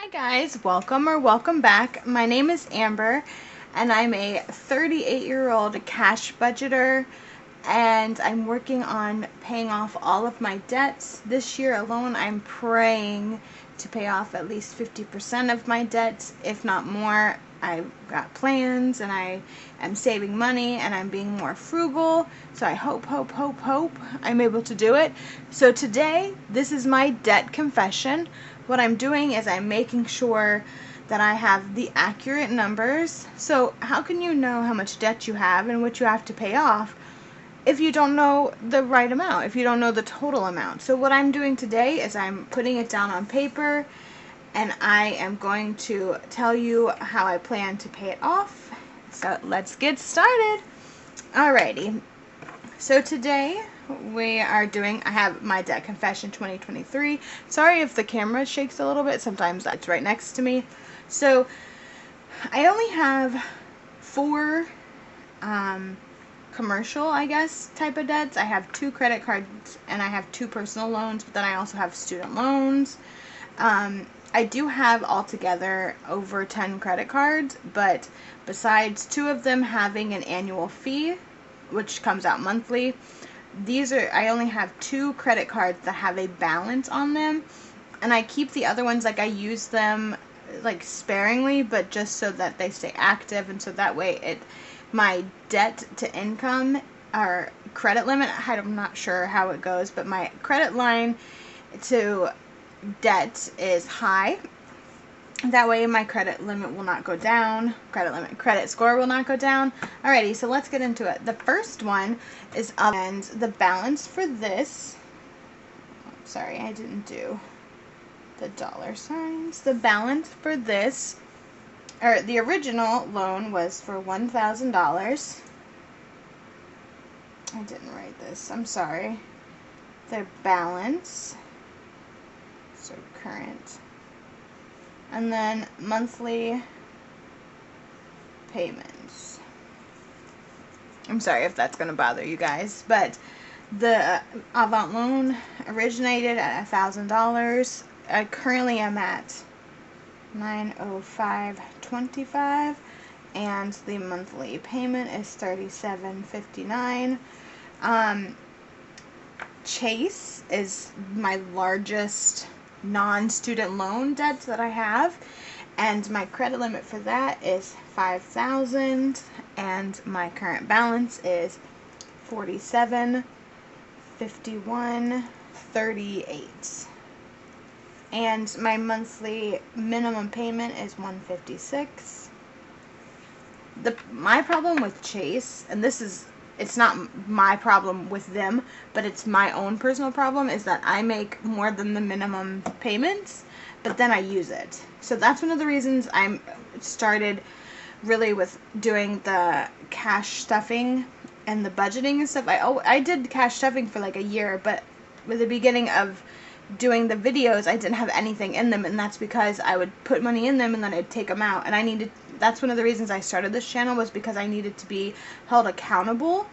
Hi guys, welcome back. My name is Amber and I'm a 38-year-old cash budgeter, and I'm working on paying off all of my debts. This year alone, I'm praying to pay off at least 50% of my debts, if not more. I've got plans and I am saving money and I'm being more frugal. So I hope I'm able to do it. So today, this is my debt confession. What I'm doing is I'm making sure that I have the accurate numbers. So how can you know how much debt you have and what you have to pay off if you don't know the right amount, if you don't know the total amount? So what I'm doing today is I'm putting it down on paper, and I am going to tell you how I plan to pay it off. So let's get started. Alrighty. So today I have my debt confession 2023. Sorry if the camera shakes a little bit. Sometimes that's right next to me. So I only have 4 commercial, I guess, type of debts. I have 2 credit cards and I have 2 personal loans, but then I also have student loans. I do have altogether over 10 credit cards, but besides 2 of them having an annual fee, which comes out monthly, I only have 2 credit cards that have a balance on them, and I keep the other ones, like I use them like sparingly, but just so that they stay active, and so that way my debt to income or credit limit, I'm not sure how it goes, but my credit line to debt is high. That way my credit limit will not go down. Credit score will not go down. Alrighty, so let's get into it. The first one is up, and the balance for this, sorry, I didn't do the dollar signs. The balance for this, or the original loan, was for $1,000. I didn't write this, I'm sorry. The balance, so current, and then monthly payments. I'm sorry if that's going to bother you guys, but the Avant loan originated at $1,000. I currently am at $905.25, and the monthly payment is $37.59. Chase is my largest non-student loan debt that I have, and my credit limit for that is $5,000, and my current balance is $47.51.38, and my monthly minimum payment is $156. My problem with Chase, and it's not my problem with them, but it's my own personal problem, is that I make more than the minimum payments, but then I use it. So that's one of the reasons I started really with doing the cash stuffing and the budgeting and stuff. I did cash stuffing for like a year, but with the beginning of doing the videos, I didn't have anything in them, and that's because I would put money in them and then I'd take them out, and that's one of the reasons I started this channel, was because I needed to be held accountable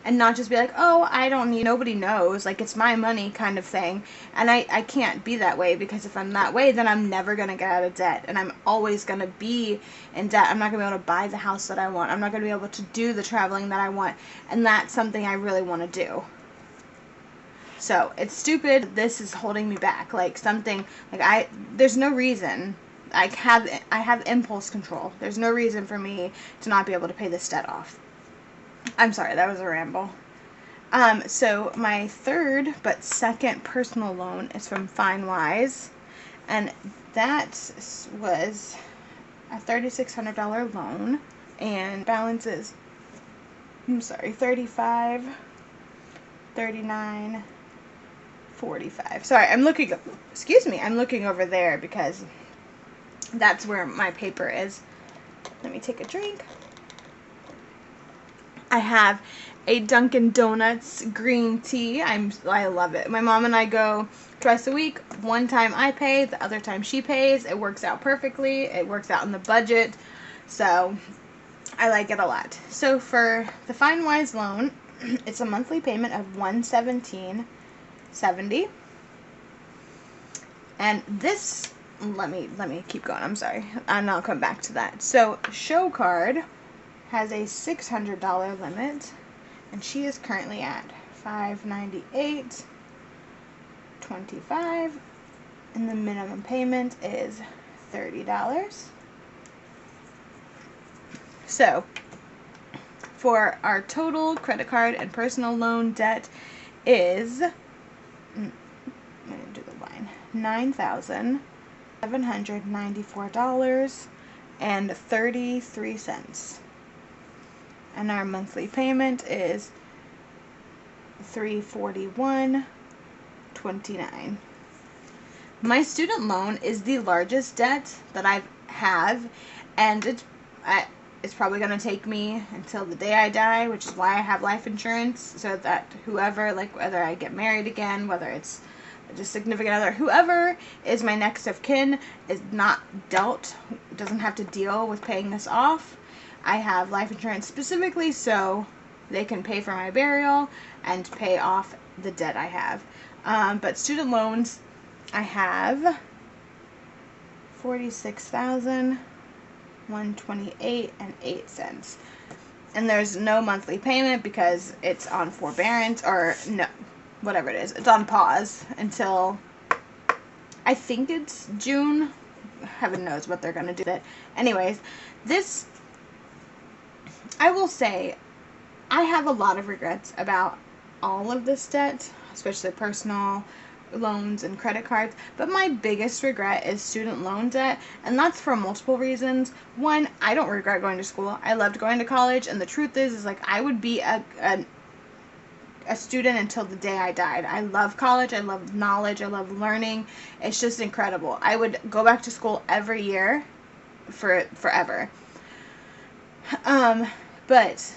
and not just be like, oh, I don't need, nobody knows, like it's my money kind of thing. And I can't be that way, because if I'm that way, then I'm never going to get out of debt, and I'm always going to be in debt. I'm not going to be able to buy the house that I want. I'm not going to be able to do the traveling that I want, and that's something I really want to do. So it's stupid. This is holding me back. Like something, like there's no reason. I have impulse control. There's no reason for me to not be able to pay this debt off. I'm sorry, that was a ramble. So my third but second personal loan is from FindWise, and that was a $3,600 loan, and balance is, I'm sorry, $35, $39, $45. Sorry, I'm looking over there because that's where my paper is. Let me take a drink. I have a Dunkin' Donuts green tea. I love it. My mom and I go twice a week. One time I pay, the other time she pays. It works out perfectly. It works out in the budget. So I like it a lot. So for the FindWise loan, it's a monthly payment of $117.70. And this let me keep going. I'm sorry. And I'll come back to that. So, Show Card has a $600 limit, and she is currently at $598.25, and the minimum payment is $30. So, for our total credit card and personal loan debt is, I'm going to do the line, $9,794.33. And our monthly payment is $341.29. My student loan is the largest debt that I have, and it's probably going to take me until the day I die, which is why I have life insurance, so that whoever, like whether I get married again, whether it's just significant other, whoever is my next of kin is not doesn't have to deal with paying this off. I have life insurance specifically so they can pay for my burial and pay off the debt I have. But student loans, I have $46,128.08, and there's no monthly payment because it's on forbearance, or no, whatever it is, it's on pause until I think it's June. Heaven knows what they're gonna do with it. Anyways, this, I will say, I have a lot of regrets about all of this debt, especially personal loans and credit cards, but my biggest regret is student loan debt, and that's for multiple reasons. One, I don't regret going to school. I loved going to college, and the truth is like I would be a student until the day I died. I love college, I love knowledge, I love learning. It's just incredible. I would go back to school every year for forever. But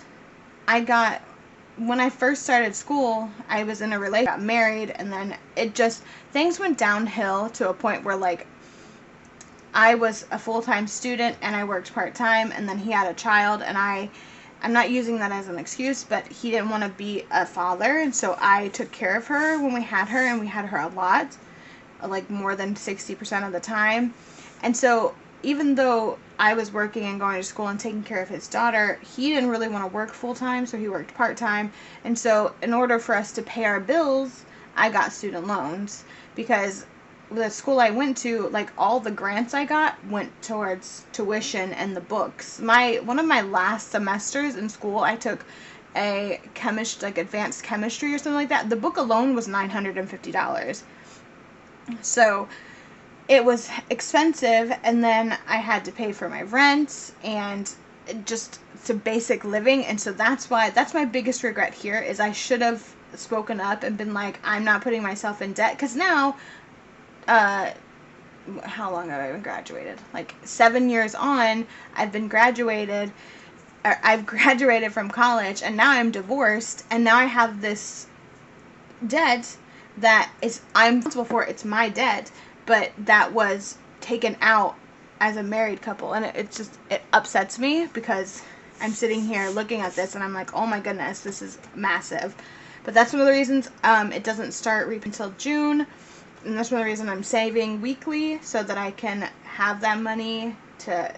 when I first started school, I was in a relationship, got married, and then things went downhill to a point where, like, I was a full-time student and I worked part-time, and then he had a child, and I'm not using that as an excuse, but he didn't want to be a father, and so I took care of her when we had her, and we had her a lot, like more than 60% of the time. And so even though I was working and going to school and taking care of his daughter, he didn't really want to work full-time, so he worked part-time. And so in order for us to pay our bills, I got student loans, because the school I went to, like, all the grants I got went towards tuition and the books. One of my last semesters in school, I took a advanced chemistry or something like that. The book alone was $950. So it was expensive, and then I had to pay for my rent and just to basic living, and so that's my biggest regret here, is I should have spoken up and been like, I'm not putting myself in debt, because now, how long have I been graduated? Like 7 years on, I've graduated from college, and now I'm divorced, and now I have this debt that I'm responsible for. It's my debt, but that was taken out as a married couple, and it upsets me, because I'm sitting here looking at this and I'm like, oh my goodness, this is massive. But that's one of the reasons it doesn't start reaping until June, and that's one of the reasons I'm saving weekly, so that I can have that money to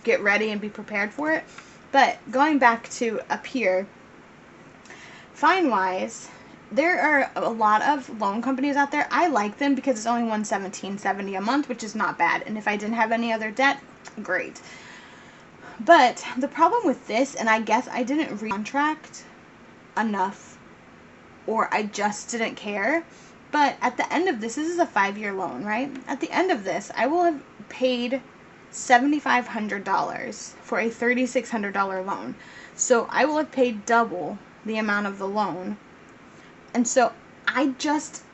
get ready and be prepared for it. But going back to up here, fine-wise, there are a lot of loan companies out there. I like them because it's only $117.70 a month, which is not bad. And if I didn't have any other debt, great. But the problem with this, and I guess I didn't recontract enough, or I just didn't care. But at the end of this is a 5-year loan, right? At the end of this, I will have paid $7,500 for a $3,600 loan. So I will have paid double the amount of the loan. And so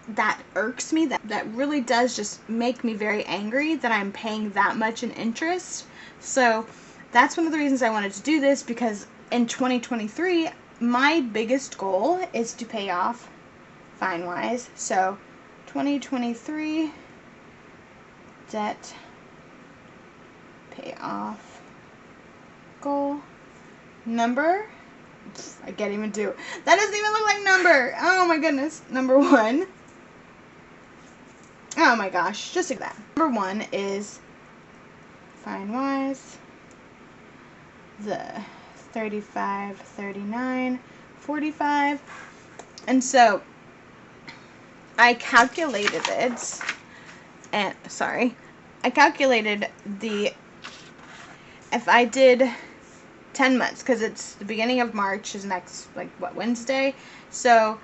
that irks me. That really does just make me very angry that I'm paying that much in interest. So that's one of the reasons I wanted to do this, because in 2023, my biggest goal is to pay off fine-wise. So 2023 debt pay off goal number. I can't even do. That doesn't even look like number. Oh my goodness. Number 1 Oh my gosh, just like that. Number 1 is FindWise, the 35, 39, 45. And so I calculated it, and I calculated if I did 10 months, because it's the beginning of March is next, like, what, Wednesday? So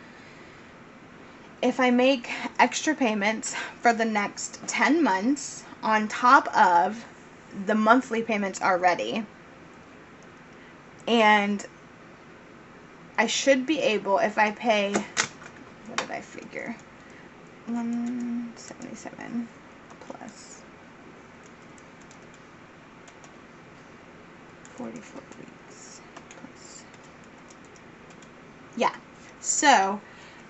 if I make extra payments for the next 10 months on top of the monthly payments already, and I should be able, if I pay, what did I figure? 177 plus 44 weeks plus, yeah. So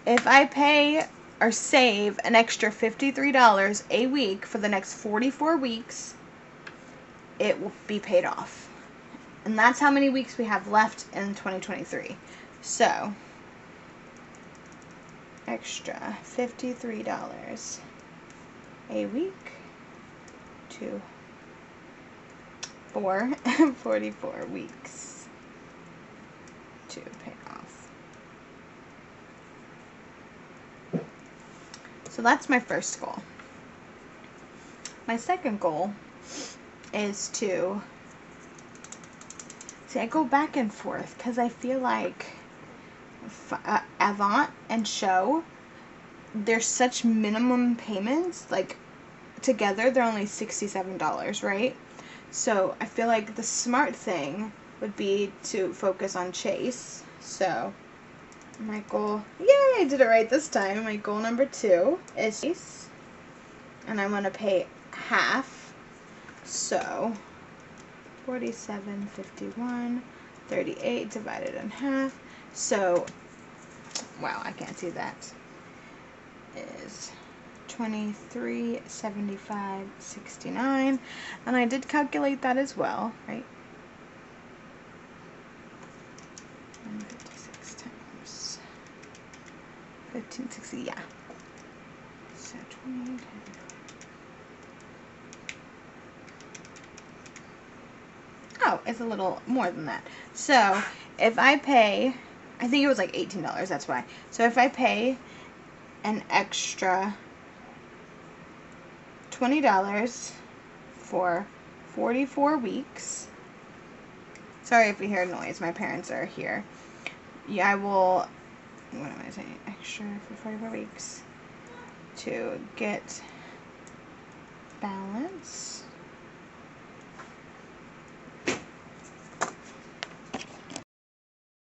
if I pay or save an extra $53 a week for the next 44 weeks, it will be paid off. And that's how many weeks we have left in 2023. So, extra $53 a week to 44 weeks to pay off. So that's my first goal. My second goal is to, see, I go back and forth because I feel like Avant and Show, they're such minimum payments. Like, together they're only $67, right? So I feel like the smart thing would be to focus on Chase. So my goal, yay, I did it right this time. My goal number 2 is Chase, and I want to pay half. So 47, 51, 38 divided in half. So, wow, I can't see that. Is 23, 75, 69. And I did calculate that as well, right? 156 times 1560, yeah. So 20. Oh, it's a little more than that. So if I pay, I think it was like $18, that's why. So if I pay an extra $20 for 44 weeks, sorry if you hear noise, my parents are here. Yeah, I will, what am I saying, extra for 44 weeks to get balance.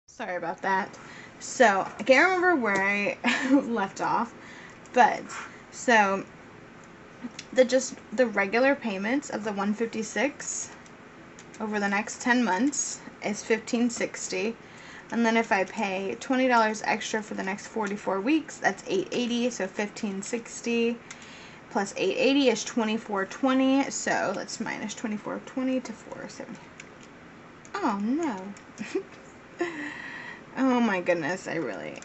Sorry about that. So, I can't remember where I left off, but, so, the regular payments of the 156 over the next 10 months is $1,560, and then if I pay $20 extra for the next 44 weeks, that's $880, so $1,560 plus $880 is $2,420, so let's minus $2,420 to $470. Oh, no. Oh my goodness, I really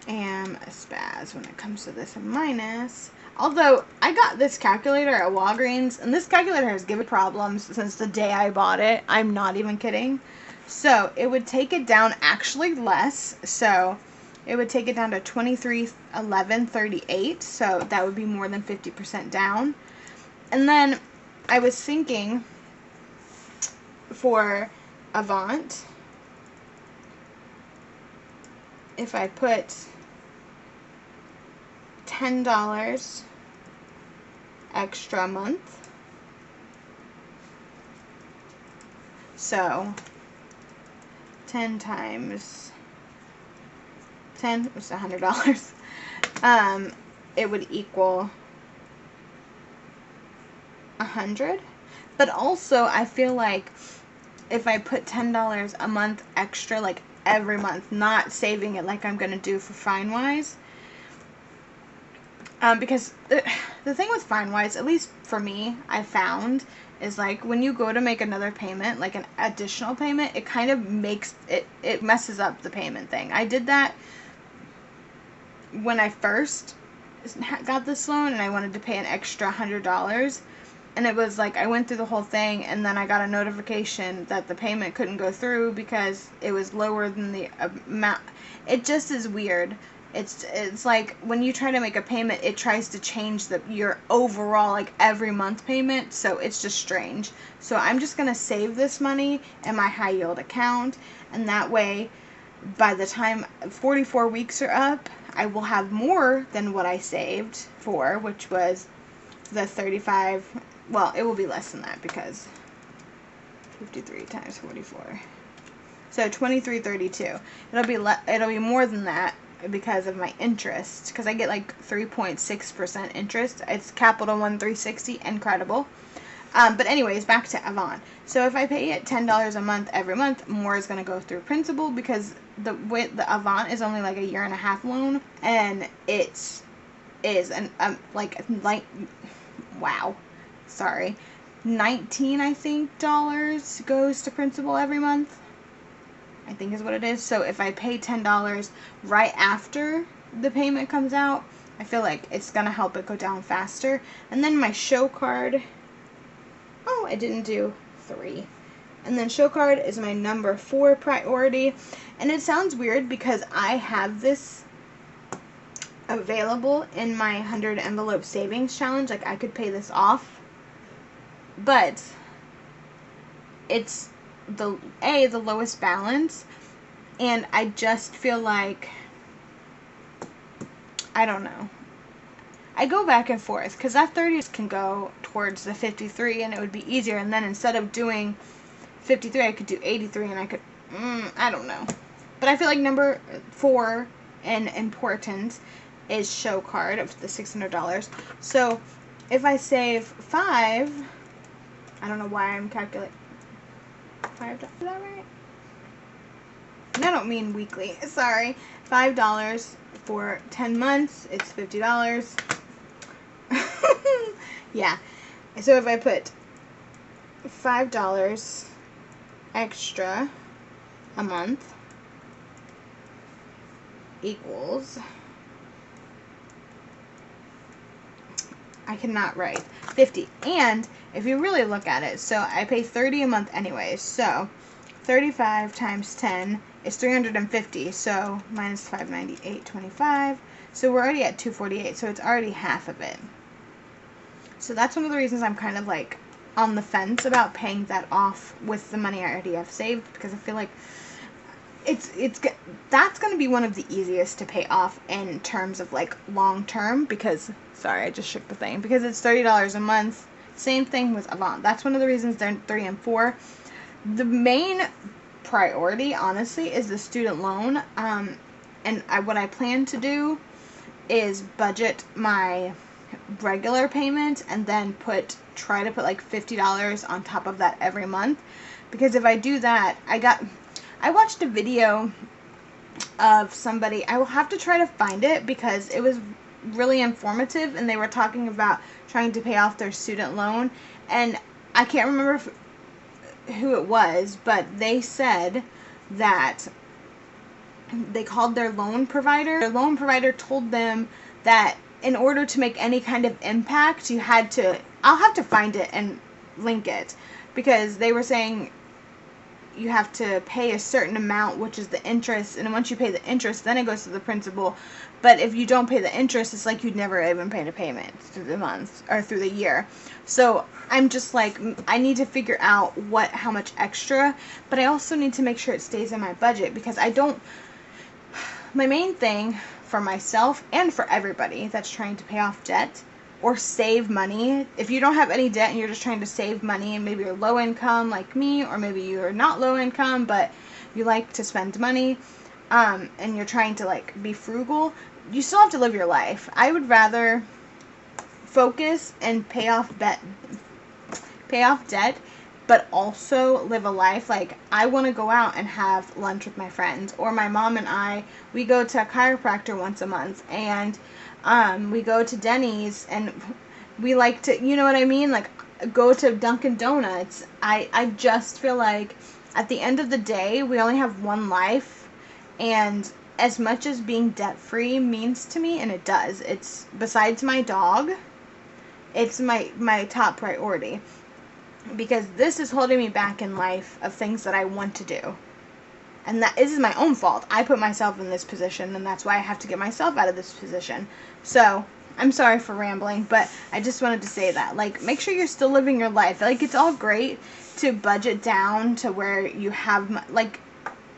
am a spaz when it comes to this minus. Although, I got this calculator at Walgreens, and this calculator has given problems since the day I bought it. I'm not even kidding. So, it would take it down actually less. So, it would take it down to 2311.38. So, that would be more than 50% down. And then, I was thinking for Avant, if I put $10 extra a month, so 10 times 10 was $100. It would equal 100. But also, I feel like if I put $10 a month extra, like every month, not saving it like I'm going to do for FindWise. Because the thing with FindWise, at least for me, I found, is like when you go to make another payment, like an additional payment, it kind of makes, it messes up the payment thing. I did that when I first got this loan and I wanted to pay an extra $100. And it was like I went through the whole thing, and then I got a notification that the payment couldn't go through because it was lower than the amount. It just is weird. It's like when you try to make a payment, it tries to change your overall, like, every month payment. So it's just strange. So I'm just gonna save this money in my high yield account, and that way, by the time 44 weeks are up, I will have more than what I saved for, which was the 35. Well, it will be less than that because 53 times 44. So 2332. It'll be more than that because of my interest, because I get like 3.6% interest. It's Capital One 360, incredible. But anyways, back to Avant. So if I pay it $10 a month every month, more is going to go through principal, because the Avant is only like a 1.5-year loan, and it is wow, sorry, 19, I think, dollars goes to principal every month, I think is what it is. So if I pay $10 right after the payment comes out, I feel like it's gonna help it go down faster. And then my show card, oh, I didn't do 3. And then show card is my number 4 priority. And it sounds weird because I have this available in my 100 envelope savings challenge. Like, I could pay this off, but it's the lowest balance, and I just feel like, I don't know, I go back and forth, because that 30 can go towards the 53 and it would be easier, and then instead of doing 53 I could do 83, and I could I don't know, but I feel like number 4 in importance is show card of the $600. So if I save 5, I don't know why I'm calculating $5, is that right? I don't mean weekly, sorry. $5 for 10 months, it's $50. Yeah, so if I put $5 extra a month equals, I cannot write, 50. And if you really look at it, so I pay $30 a month anyways, so 35 times 10 is 350, so minus 598.25, so we're already at 248, so it's already half of it. So that's one of the reasons I'm kind of like on the fence about paying that off with the money I already have saved, because I feel like that's going to be one of the easiest to pay off in terms of like long term, because, sorry, I just shook the thing, because it's $30 a month. Same thing with Avant. That's one of the reasons they're 3 and 4. The main priority, honestly, is the student loan. What I plan to do is budget my regular payment and then try to put like $50 on top of that every month, because if I do that, I watched a video of somebody, I will have to try to find it because it was really informative, and they were talking about trying to pay off their student loan, and I can't remember who it was, but they said that they called their loan provider. Their loan provider told them that in order to make any kind of impact, you had to, I'll have to find it and link it, because they were saying you have to pay a certain amount, which is the interest, and once you pay the interest, then it goes to the principal. But if you don't pay the interest, it's like you'd never even paid a payment through the month or through the year. So I'm just like, I need to figure out how much extra, but I also need to make sure it stays in my budget, because my main thing for myself and for everybody that's trying to pay off debt or save money, if you don't have any debt and you're just trying to save money, and maybe you're low income like me, or maybe you're not low income but you like to spend money, and you're trying to like be frugal, you still have to live your life. I would rather focus and pay off debt, but also live a life. Like, I want to go out and have lunch with my friends, or my mom and we go to a chiropractor once a month, and we go to Denny's, and we like to, you know what I mean, like go to Dunkin' Donuts. I just feel like at the end of the day, we only have one life, and as much as being debt-free means to me, and it does, it's, besides my dog, it's my top priority. Because this is holding me back in life of things that I want to do. And that is my own fault. I put myself in this position, and that's why I have to get myself out of this position. So, I'm sorry for rambling, but I just wanted to say that. Like, make sure you're still living your life. Like, it's all great to budget down to where you have, like,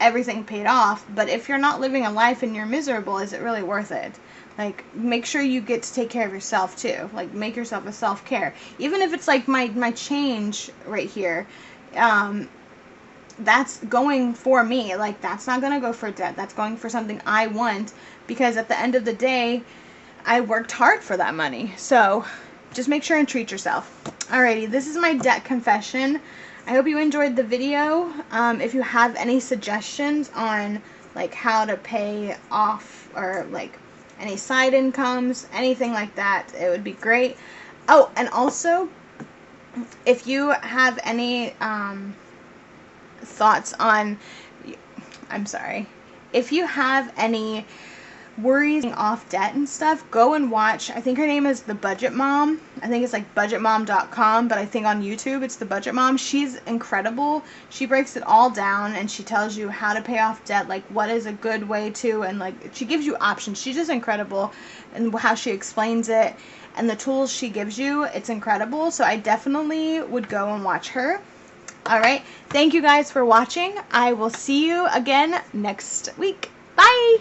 everything paid off, but if you're not living a life and you're miserable, is it really worth it? Like, make sure you get to take care of yourself, too. Like, make yourself a self-care. Even if it's, like, my change right here, that's going for me. Like, that's not going to go for debt. That's going for something I want, because at the end of the day, I worked hard for that money. So, just make sure and treat yourself. Alrighty, this is my debt confession. I hope you enjoyed the video. If you have any suggestions on, like, how to pay off, or, like, any side incomes, anything like that, it would be great. Oh, and also, if you have any thoughts on, if you have any worries off debt and stuff, go and watch, I think her name is The Budget Mom. I think it's like budgetmom.com, but I think on YouTube it's The Budget Mom. She's incredible. She breaks it all down, and she tells you how to pay off debt, like what is a good way to, and like she gives you options. She's just incredible, and how she explains it and the tools she gives you, it's incredible. So I definitely would go and watch her. Alright, thank you guys for watching. I will see you again next week. Bye!